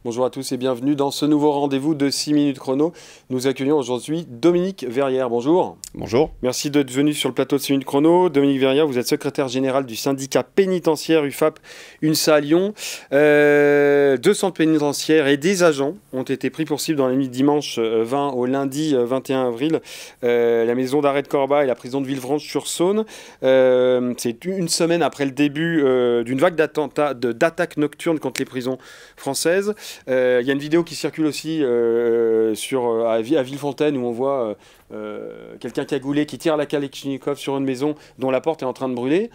Bonjour à tous et bienvenue dans ce nouveau rendez-vous de 6 minutes chrono. Nous accueillons aujourd'hui Dominique Verrière. Bonjour. Bonjour. Merci d'être venu sur le plateau de 6 minutes chrono. Dominique Verrière, vous êtes secrétaire général du syndicat pénitentiaire UFAP UNSA à Lyon. 200 pénitentiaires et des agents ont été pris pour cible dans la nuit de dimanche 20 au lundi 21 avril. La maison d'arrêt de Corba et la prison de Villefranche-sur-Saône. C'est une semaine après le début d'une vague d'attaques nocturnes contre les prisons françaises. Il y a une vidéo qui circule aussi à Villefontaine où on voit quelqu'un cagoulé qui tire la Kalachnikov sur une maison dont la porte est en train de brûler.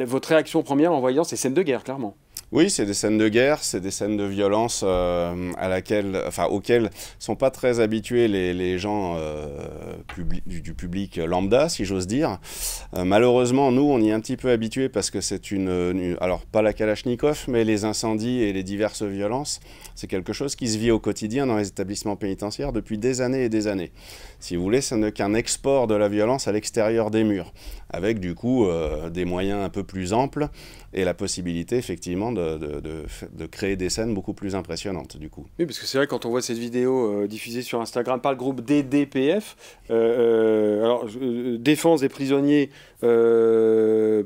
Votre réaction première en voyant ces scènes de guerre, clairement? Oui, c'est des scènes de guerre, c'est des scènes de violence auxquelles ne sont pas très habitués les gens du public lambda, si j'ose dire. Malheureusement, nous, on y est un petit peu habitués parce que c'est alors pas la Kalachnikov, mais les incendies et les diverses violences, c'est quelque chose qui se vit au quotidien dans les établissements pénitentiaires depuis des années et des années. Si vous voulez, ce n'est qu'un export de la violence à l'extérieur des murs, avec du coup des moyens un peu plus amples et la possibilité effectivement de créer des scènes beaucoup plus impressionnantes du coup. Oui, parce que c'est vrai quand on voit cette vidéo diffusée sur Instagram par le groupe DDPF, Défense des prisonniers,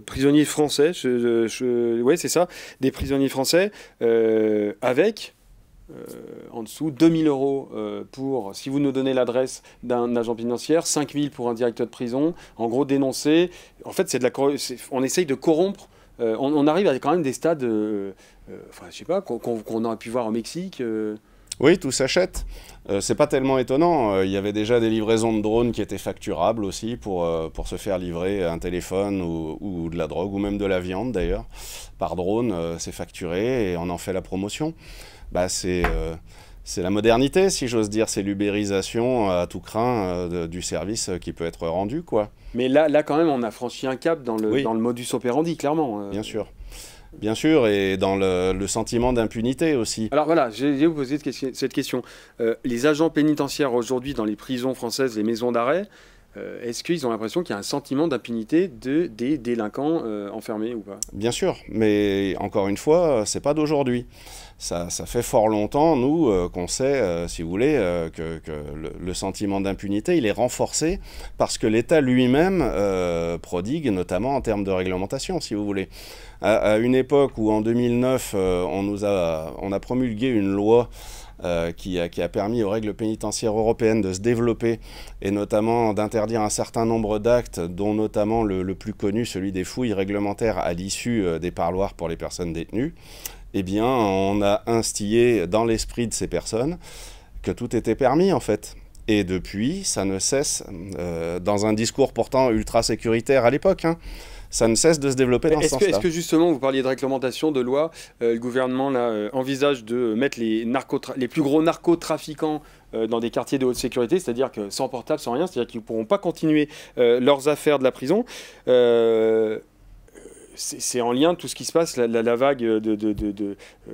prisonniers français, ouais c'est ça, des prisonniers français, avec en dessous 2000 € pour, si vous nous donnez l'adresse d'un agent pénitentiaire, 5000 pour un directeur de prison, en gros dénoncer. En fait, on essaye de corrompre. On arrive à quand même des stades, enfin, je sais pas, qu'on aurait pu voir au Mexique. Oui, tout s'achète. C'est pas tellement étonnant. Il y avait déjà des livraisons de drones qui étaient facturables aussi pour se faire livrer un téléphone ou de la drogue ou même de la viande d'ailleurs. Par drone, c'est facturé et on en fait la promotion. Bah, c'est la modernité, si j'ose dire. C'est l'ubérisation à tout crin du service qui peut être rendu, quoi. Mais là, quand même, on a franchi un cap dans le modus operandi, clairement. Bien sûr. Bien sûr, et dans le sentiment d'impunité aussi. Alors voilà, je vais vous poser cette question. Les agents pénitentiaires aujourd'hui dans les prisons françaises, les maisons d'arrêt, est-ce qu'ils ont l'impression qu'il y a un sentiment d'impunité des délinquants enfermés ou pas? Bien sûr, mais encore une fois, c'est pas d'aujourd'hui. Ça fait fort longtemps, nous, qu'on sait, si vous voulez, que le sentiment d'impunité, il est renforcé parce que l'État lui-même prodigue, notamment en termes de réglementation, si vous voulez. À une époque où, en 2009, on a promulgué une loi qui a permis aux règles pénitentiaires européennes de se développer et notamment d'interdire un certain nombre d'actes, dont notamment le plus connu, celui des fouilles réglementaires à l'issue des parloirs pour les personnes détenues. Eh bien, on a instillé dans l'esprit de ces personnes que tout était permis, en fait. Et depuis, ça ne cesse, dans un discours pourtant ultra sécuritaire à l'époque, hein, ça ne cesse de se développer dans ce sens-là. Est-ce que justement, vous parliez de réglementation, de loi, le gouvernement là, envisage de mettre les plus gros narcotrafiquants dans des quartiers de haute sécurité, c'est-à-dire que sans portable, sans rien, c'est-à-dire qu'ils ne pourront pas continuer leurs affaires de la prison. C'est en lien de tout ce qui se passe, la vague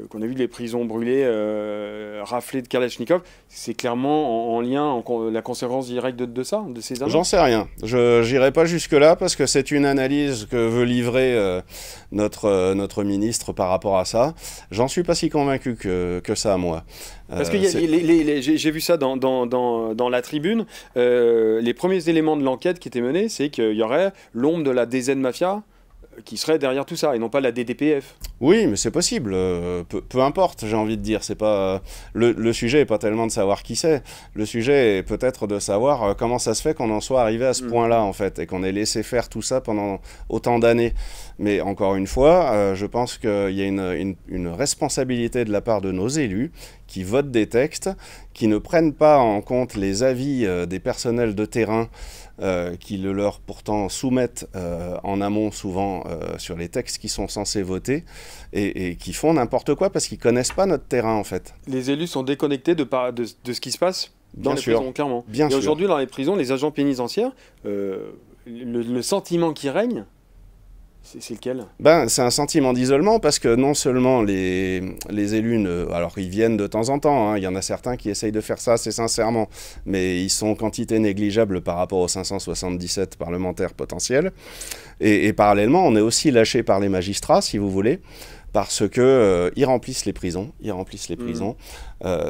qu'on a vu, les prisons brûlées, raflées de Kalachnikov, c'est clairement en lien, la conséquence directe de ça, de ces annonces? J'en sais rien. Je n'irai pas jusque-là parce que c'est une analyse que veut livrer notre ministre par rapport à ça. J'en suis pas si convaincu que ça, moi. Parce que j'ai vu ça dans la tribune, les premiers éléments de l'enquête qui étaient menés, c'est qu'il y aurait l'ombre de la DZ Mafia qui serait derrière tout ça, et non pas la DDPF. Oui, mais c'est possible. Peu importe, j'ai envie de dire. C'est pas le sujet n'est pas tellement de savoir qui c'est. Le sujet est peut-être de savoir comment ça se fait qu'on en soit arrivé à ce point-là, en fait, et qu'on ait laissé faire tout ça pendant autant d'années. Mais encore une fois, je pense qu'il y a une responsabilité de la part de nos élus qui votent des textes, qui ne prennent pas en compte les avis des personnels de terrain qui le leur pourtant soumettent en amont souvent sur les textes qui sont censés voter et qui font n'importe quoi parce qu'ils ne connaissent pas notre terrain en fait. Les élus sont déconnectés de ce qui se passe dans les prisons, clairement. Bien et sûr. Aujourd'hui, dans les prisons, les agents pénitentiaires, le sentiment qui règne, c'est lequel? C'est un sentiment d'isolement parce que non seulement les élus, alors ils viennent de temps en temps, hein, il y en a certains qui essayent de faire ça assez sincèrement, mais ils sont quantité négligeable par rapport aux 577 parlementaires potentiels. Et parallèlement, on est aussi lâché par les magistrats, si vous voulez, parce que ils remplissent les prisons,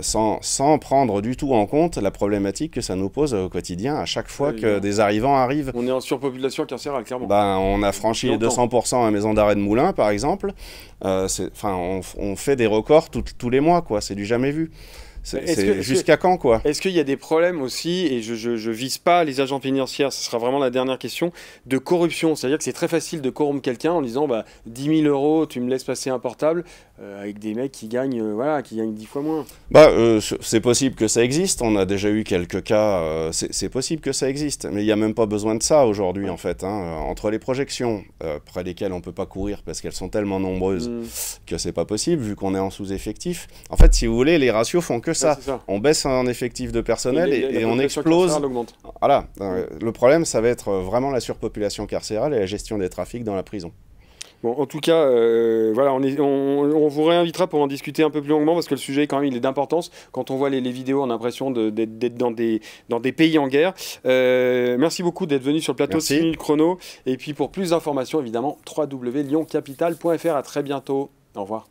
sans prendre du tout en compte la problématique que ça nous pose au quotidien à chaque fois que des arrivants arrivent. On est en surpopulation carcérale, clairement. Ben, on a franchi les 200% à Maison d'arrêt de Moulins, par exemple. On fait des records tous les mois, quoi. C'est du jamais vu. Jusqu'à quand, quoi? Est-ce qu'il y a des problèmes aussi, et je vise pas les agents pénitentiaires, ce sera vraiment la dernière question, de corruption? C'est-à-dire que c'est très facile de corrompre quelqu'un en disant 10 000 euros, tu me laisses passer un portable, avec des mecs qui gagnent 10 fois moins. C'est possible que ça existe, on a déjà eu quelques cas, c'est possible que ça existe, mais il n'y a même pas besoin de ça aujourd'hui, en fait. Entre les projections, près lesquelles on ne peut pas courir parce qu'elles sont tellement nombreuses que c'est pas possible, vu qu'on est en sous-effectif. En fait, si vous voulez, les ratios font que ça. On baisse en effectif de personnel et on explose. Voilà. Le problème, ça va être vraiment la surpopulation carcérale et la gestion des trafics dans la prison. Bon, en tout cas, on vous réinvitera pour en discuter un peu plus longuement parce que le sujet, quand même, il est d'importance. Quand on voit les vidéos, on a l'impression d'être dans des pays en guerre. Merci beaucoup d'être venu sur le plateau de 6 minutes chrono. Et puis, pour plus d'informations, évidemment, www.lyoncapital.fr. À très bientôt. Au revoir.